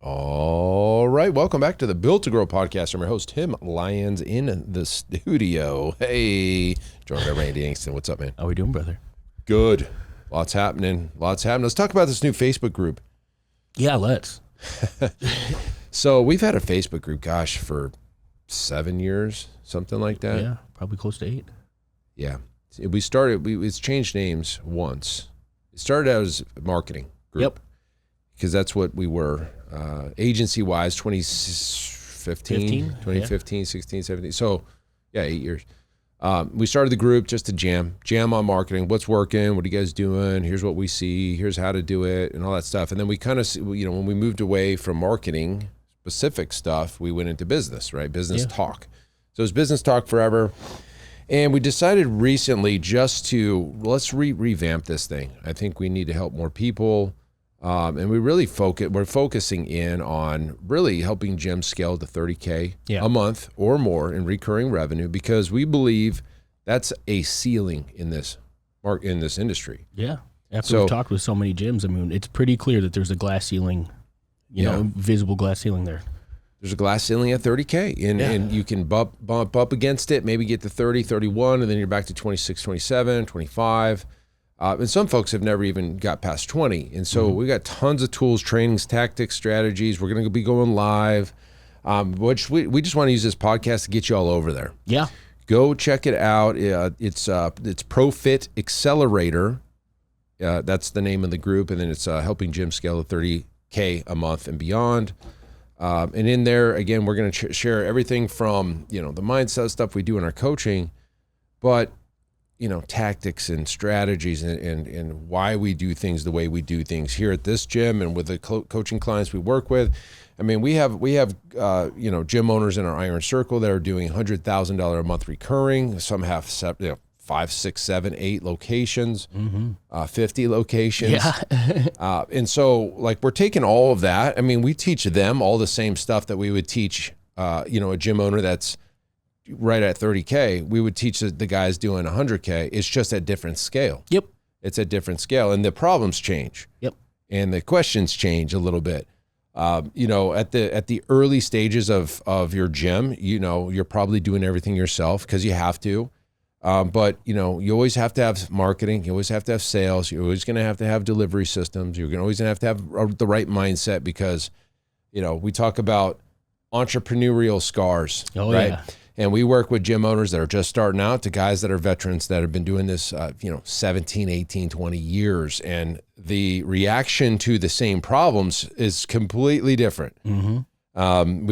All right, welcome back to the Built to Grow podcast. I'm your host, Tim Lyons, in the studio. Hey, joined by Randy Angston. What's up, man? How we doing, brother? Good. Lots happening. Let's talk about this new Facebook group. Yeah, let's. So we've had a Facebook group, gosh, for 7 years, something like that. Yeah, probably close to 8. Yeah. It's changed names once. It started out as a marketing group. Yep. Because that's what we were, agency-wise, 2015, 16, 17. So, yeah, 8 years. We started the group just to jam on marketing. What's working? What are you guys doing? Here's what we see. Here's how to do it and all that stuff. And then we kind of, when we moved away from marketing specific stuff, we went into business, right? Business talk. So it was business talk forever. And we decided recently just to, let's revamp this thing. I think we need to help more people. And we're focusing in on really helping gyms scale to 30K a month or more in recurring revenue, because we believe that's a ceiling in this industry. Yeah. After we've talked with so many gyms, I mean, it's pretty clear that there's a glass ceiling, visible glass ceiling there. There's a glass ceiling at 30K, and you can bump up against it, maybe get to 30, 31, and then you're back to 26, 27, 25. And some folks have never even got past 20. And so we got tons of tools, trainings, tactics, strategies. We're going to be going live, which we just want to use this podcast to get you all over there. Yeah. Go check it out. It's ProFit Accelerator. That's the name of the group. And then it's helping gyms scale to 30K a month and beyond. And in there, again, we're going to share everything from, the mindset stuff we do in our coaching, but tactics and strategies and why we do things the way we do things here at this gym and with the coaching clients we work with. I mean, we have gym owners in our Iron Circle that are doing $100,000 a month recurring. Some have 5, 6, 7, 8 locations, 50 locations. Yeah. And so we're taking all of that. I mean, we teach them all the same stuff that we would teach, a gym owner that's right at 30K. We would teach the guys doing 100K. It's just at different scale. Yep. It's a different scale, and the problems change. Yep. And the questions change a little bit. At the early stages of your gym, you're probably doing everything yourself because you have to. But you always have to have marketing. You always have to have sales. You're always going to have delivery systems. You're always going to have the right mindset because, we talk about entrepreneurial scars. Oh, right? Yeah. And we work with gym owners that are just starting out to guys that are veterans that have been doing this, 17, 18, 20 years. And the reaction to the same problems is completely different. Mm-hmm.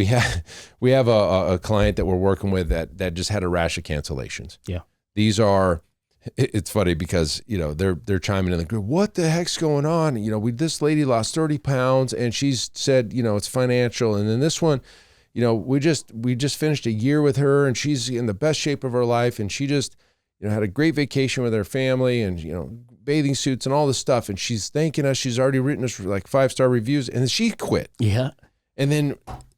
We have a client that we're working with that just had a rash of cancellations. Yeah. It's funny because, they're chiming in the group. What the heck's going on? This lady lost 30 pounds and she's said, it's financial. And then this one, we just finished a year with her and she's in the best shape of her life. And she just, had a great vacation with her family and, bathing suits and all this stuff. And she's thanking us. She's already written us 5-star reviews and then she quit. Yeah. And then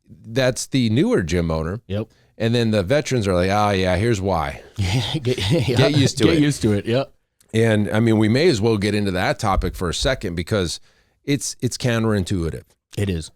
that's the newer gym owner. Yep. And then the veterans are like, oh yeah, here's why. Get used to it. Get used to it. Yep. And I mean, we may as well get into that topic for a second because it's counterintuitive. It is.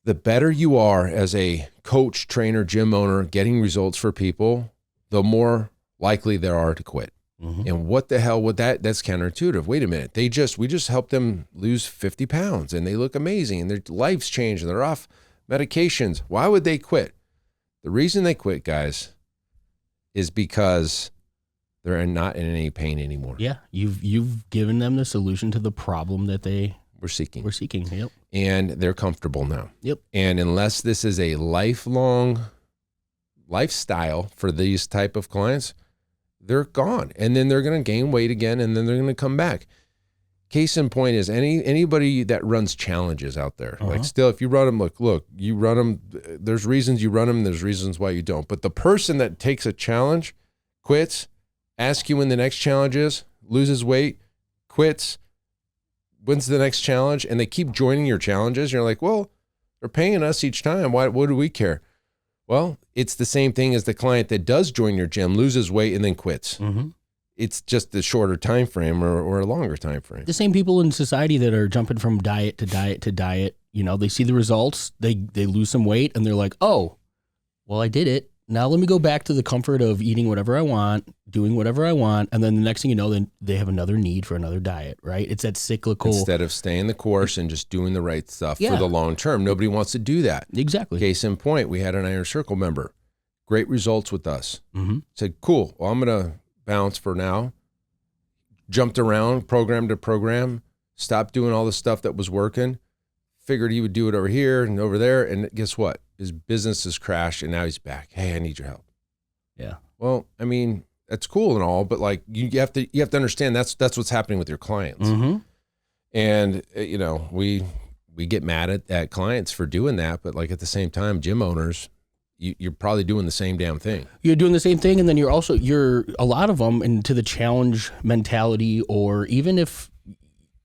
The better you are as a coach, trainer, gym owner, getting results for people, the more likely there are to quit. Mm-hmm. And what the hell would that's counterintuitive. Wait a minute. We just helped them lose 50 pounds and they look amazing and their life's changed and they're off medications. Why would they quit? The reason they quit, guys, is because they're not in any pain anymore. Yeah. You've given them the solution to the problem that they were seeking. Yep. And they're comfortable now. Yep. And unless this is a lifelong lifestyle for these type of clients, they're gone. And then they're going to gain weight again, and then they're going to come back. Case in point is anybody that runs challenges out there. Like still, if you run them, look, you run them. There's reasons you run them. There's reasons why you don't. But the person that takes a challenge, quits, asks you when the next challenge is, loses weight, quits, when's the next challenge, and they keep joining your challenges. You're like, well, they're paying us each time. What do we care? Well, it's the same thing as the client that does join your gym, loses weight, and then quits. Mm-hmm. It's just a shorter time frame or a longer time frame. The same people in society that are jumping from diet to diet to diet, they see the results, they lose some weight, and they're like, oh, well, I did it. Now let me go back to the comfort of eating whatever I want, doing whatever I want, and then the next thing you know, then they have another need for another diet, right? It's that cyclical. Instead of staying the course and just doing the right stuff for the long term. Nobody wants to do that. Exactly. Case in point, we had an Iron Circle member. Great results with us. Mm-hmm. Said, cool, well, I'm going to bounce for now. Jumped around program to program, stopped doing all the stuff that was working, figured he would do it over here and over there, and guess what? His business has crashed, and now he's back. Hey, I need your help. Yeah. Well, I mean, that's cool and all, but like you have to understand that's what's happening with your clients. Mm-hmm. And we get mad at clients for doing that, but like at the same time, gym owners, you're probably doing the same damn thing. You're doing the same thing, and then you're a lot of them into the challenge mentality, or even if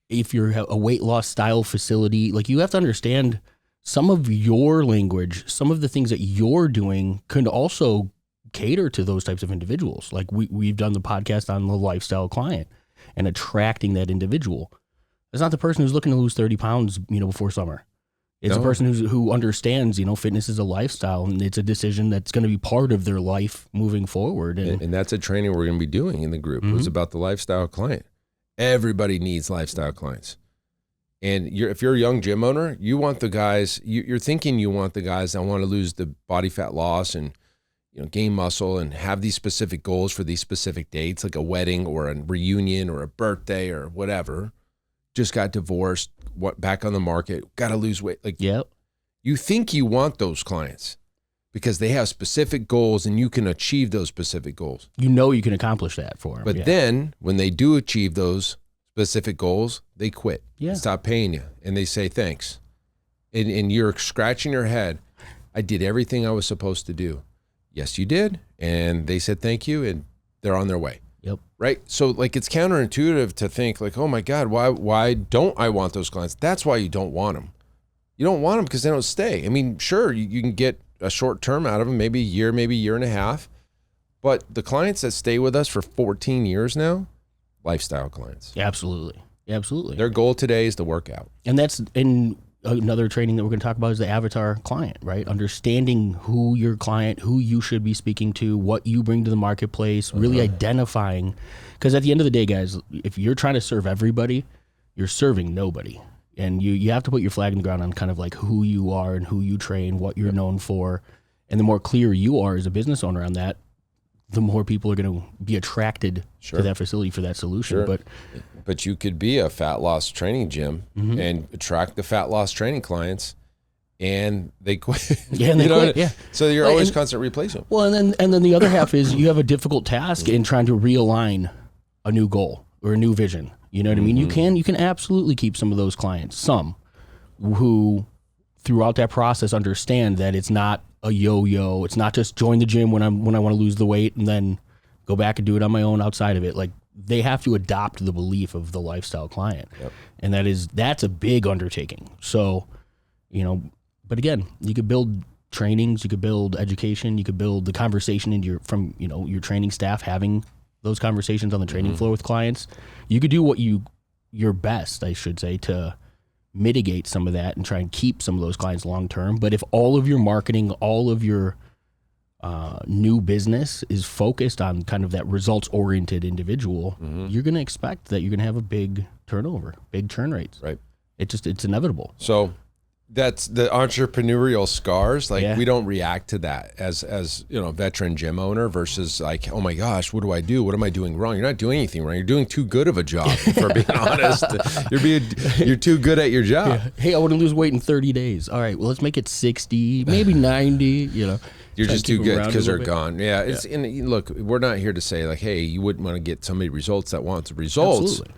you're a weight loss style facility, like you have to understand some of your language, some of the things that you're doing could also cater to those types of individuals. Like we've done the podcast on the lifestyle client and attracting that individual. It's not the person who's looking to lose 30 pounds, before summer. It's a person who understands, fitness is a lifestyle, and it's a decision that's going to be part of their life moving forward. And that's a training we're going to be doing in the group. Mm-hmm. It was about the lifestyle client. Everybody needs lifestyle clients. And if you're a young gym owner, you want the guys, you're thinking you want the guys that want to lose the body fat loss and gain muscle and have these specific goals for these specific dates, like a wedding or a reunion or a birthday or whatever. Just got divorced, back on the market, got to lose weight. Like, yep. You think you want those clients because they have specific goals and you can achieve those specific goals. You can accomplish that for them. But then when they do achieve those specific goals, they quit. Yeah. Stop paying you. And they say, thanks. And you're scratching your head. I did everything I was supposed to do. Yes, you did. And they said, thank you. And they're on their way. Yep. Right. So like it's counterintuitive to think like, oh my God, why don't I want those clients? That's why you don't want them. You don't want them because they don't stay. I mean, sure, you can get a short term out of them, maybe a year, maybe a year and a half. But the clients that stay with us for 14 years now, lifestyle clients. Absolutely. Absolutely. Their goal today is to work out. And that's in another training that we're going to talk about is the avatar client, right? Understanding who your client, who you should be speaking to, what you bring to the marketplace, really identifying. Because at the end of the day, guys, if you're trying to serve everybody, you're serving nobody. And you have to put your flag in the ground on kind of like who you are and who you train, what you're known for. And the more clear you are as a business owner on that, the more people are going to be attracted to that facility for that solution. Sure. But you could be a fat loss training gym and attract the fat loss training clients, and they quit. Yeah, and they quit. Yeah. So you're always constantly replacing them. Well, and then the other half is you have a difficult task in trying to realign a new goal or a new vision. You know what I mean? You can absolutely keep some of those clients, some who throughout that process understand that it's not a yo-yo. It's not just join the gym when I want to lose the weight and then go back and do it on my own outside of it. Like they have to adopt the belief of the lifestyle client. Yep. And that's a big undertaking. So, but again, you could build trainings, you could build education, you could build the conversation into your training staff having those conversations on the training floor with clients. You could do your best, I should say, to mitigate some of that and try and keep some of those clients long term. But if all of your marketing, all of your new business is focused on kind of that results oriented individual, you're going to expect that you're going to have a big turnover, big churn rates. Right. It's inevitable. So that's the entrepreneurial scars. Like we don't react to that as a veteran gym owner versus like, oh my gosh, what do I do? What am I doing wrong? You're not doing anything wrong. You're doing too good of a job, for being honest. You're too good at your job. Yeah. Hey, I want to lose weight in 30 days. All right, well, let's make it 60, maybe 90, You're just too good because they're gone. Yeah. It's look, we're not here to say like, hey, you wouldn't want to get somebody results that wants results. Absolutely.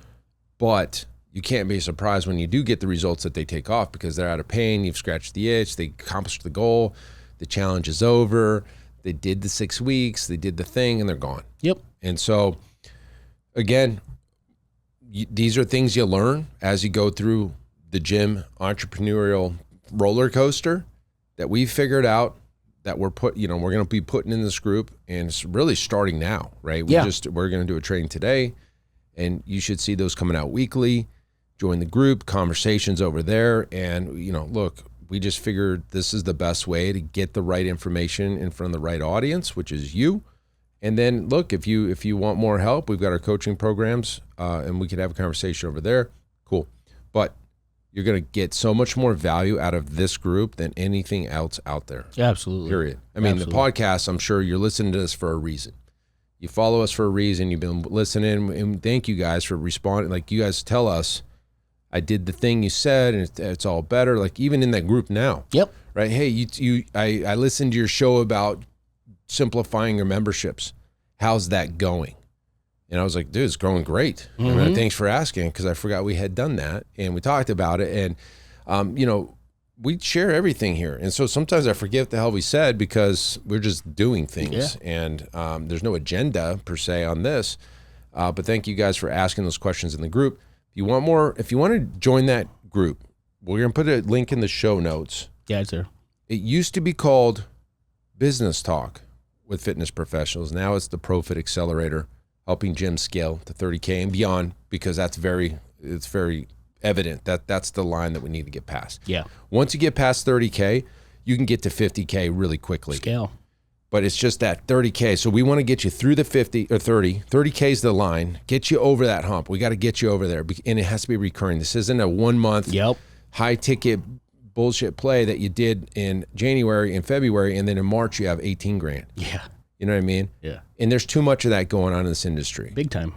But you can't be surprised when you do get the results that they take off because they're out of pain. You've scratched the itch. They accomplished the goal. The challenge is over. They did the 6 weeks. They did the thing, and they're gone. Yep. And so, again, these are things you learn as you go through the gym entrepreneurial roller coaster that we've figured out that we're going to be putting in this group, and it's really starting now, right? We're going to do a training today, and you should see those coming out weekly. Join the group, conversations over there, and look, we just figured this is the best way to get the right information in front of the right audience, which is you. And then look, if you want more help, we've got our coaching programs, and we could have a conversation over there. Cool. But you're going to get so much more value out of this group than anything else out there. Yeah, absolutely. Period. I mean, the podcast, I'm sure you're listening to this for a reason. You follow us for a reason. You've been listening, and thank you guys for responding. Like, you guys tell us, I did the thing you said, and it's all better. Like, even in that group now. Yep. Right. Hey, I listened to your show about simplifying your memberships. How's that going? And I was like, dude, it's growing great. Mm-hmm. And thanks for asking, because I forgot we had done that, and we talked about it. And, we share everything here. And so sometimes I forget what the hell we said because we're just doing things. Yeah. And there's no agenda per se on this. But thank you guys for asking those questions in the group. If you want to join that group, we're going to put a link in the show notes. Yeah, it's there. It used to be called Business Talk with Fitness Professionals. Now it's the ProFit Accelerator, helping gyms scale to 30K and beyond, because it's very evident that that's the line that we need to get past. Yeah. Once you get past 30K, you can get to 50K really quickly. Scale. But it's just that 30K. So we want to get you through the 50 or 30. 30K is the line. Get you over that hump. We got to get you over there. And it has to be recurring. This isn't a 1 month high ticket bullshit play that you did in January and February, and then in March you have 18 grand. Yeah. You know what I mean? Yeah. And there's too much of that going on in this industry. Big time.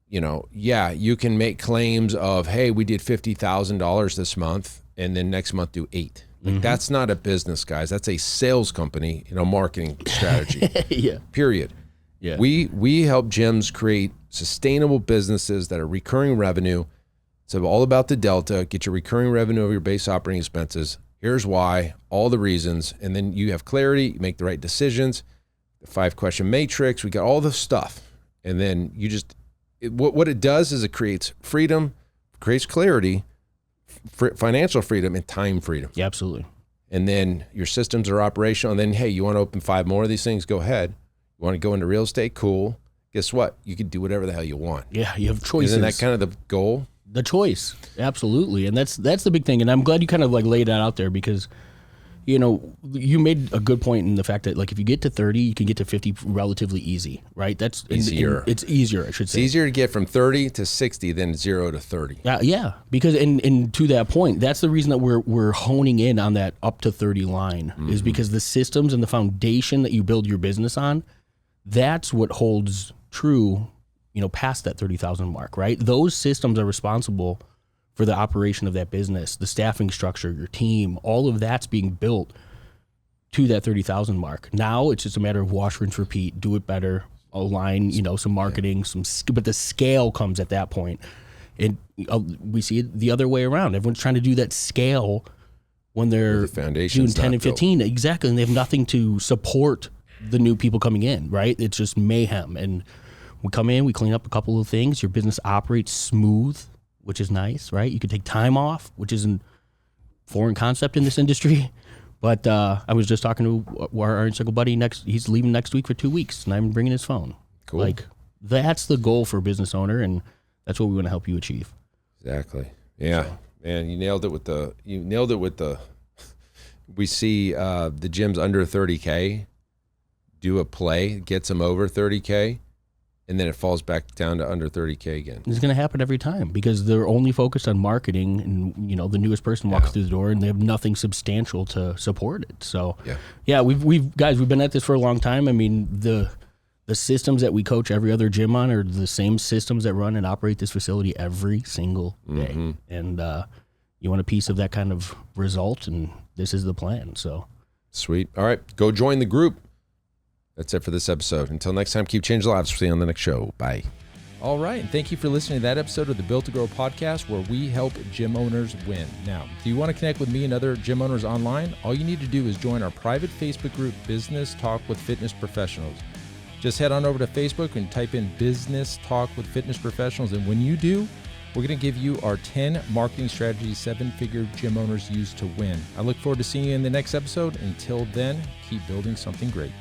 You can make claims of, hey, we did $50,000 this month, and then next month do 8. Like, that's not a business, guys. That's a sales company, marketing strategy. Yeah. Period. Yeah. We help gyms create sustainable businesses that are recurring revenue. It's all about the delta. Get your recurring revenue over your base operating expenses. Here's why, all the reasons, and then you have clarity, you make the right decisions. The 5-question matrix, we got all the stuff. And then you just, what it does is it creates freedom, creates clarity, financial freedom, and time freedom. Yeah, absolutely. And then your systems are operational. And then, hey, you want to open 5 more of these things? Go ahead. You want to go into real estate? Cool. Guess what? You can do whatever the hell you want. Yeah, you have choices. Isn't that kind of the goal? The choice, absolutely. And that's the big thing. And I'm glad you kind of like laid that out there, because you made a good point in the fact that, like, if you get to 30, you can get to 50 relatively easy, right? That's easier. It's easier, I should say. It's easier to get from 30 to 60 than 0 to 30. Yeah, because and to that point, that's the reason that we're honing in on that up to 30 line, is because the systems and the foundation that you build your business on, that's what holds true, past that 30,000 mark, right? Those systems are responsible for the operation of that business, the staffing structure, your team, all of that's being built to that 30,000 mark. Now it's just a matter of wash, rinse, repeat, do it better, align, some marketing, but the scale comes at that point. And we see it the other way around. Everyone's trying to do that scale when they're doing 10 and 15. Built. Exactly. And they have nothing to support the new people coming in, right? It's just mayhem. And we come in, we clean up a couple of things. Your business operates smooth, which is nice, right? You can take time off, which is a foreign concept in this industry. But I was just talking to our circle buddy. He's leaving next week for 2 weeks, and I'm bringing his phone. Cool. Like, that's the goal for a business owner, and that's what we want to help you achieve. Exactly. Yeah, so. Man, you nailed it with the. We see the gyms under 30K do a play, gets them over 30K. And then it falls back down to under 30K again. It's going to happen every time, because they're only focused on marketing, and the newest person walks through the door and they have nothing substantial to support it. So we've been at this for a long time. I mean, the systems that we coach every other gym on are the same systems that run and operate this facility every single day. Mm-hmm. And you want a piece of that kind of result, and this is the plan. So sweet. All right, go join the group. That's it for this episode. Until next time, keep changing lives. See you on the next show. Bye. All right, and thank you for listening to that episode of the Built to Grow podcast, where we help gym owners win. Now, do you want to connect with me and other gym owners online? All you need to do is join our private Facebook group, Business Talk with Fitness Professionals. Just head on over to Facebook and type in Business Talk with Fitness Professionals, and when you do, We're going to give you our 10 marketing strategies 7-figure gym owners use to win. I look forward to seeing you in the next episode. Until then, keep building something great.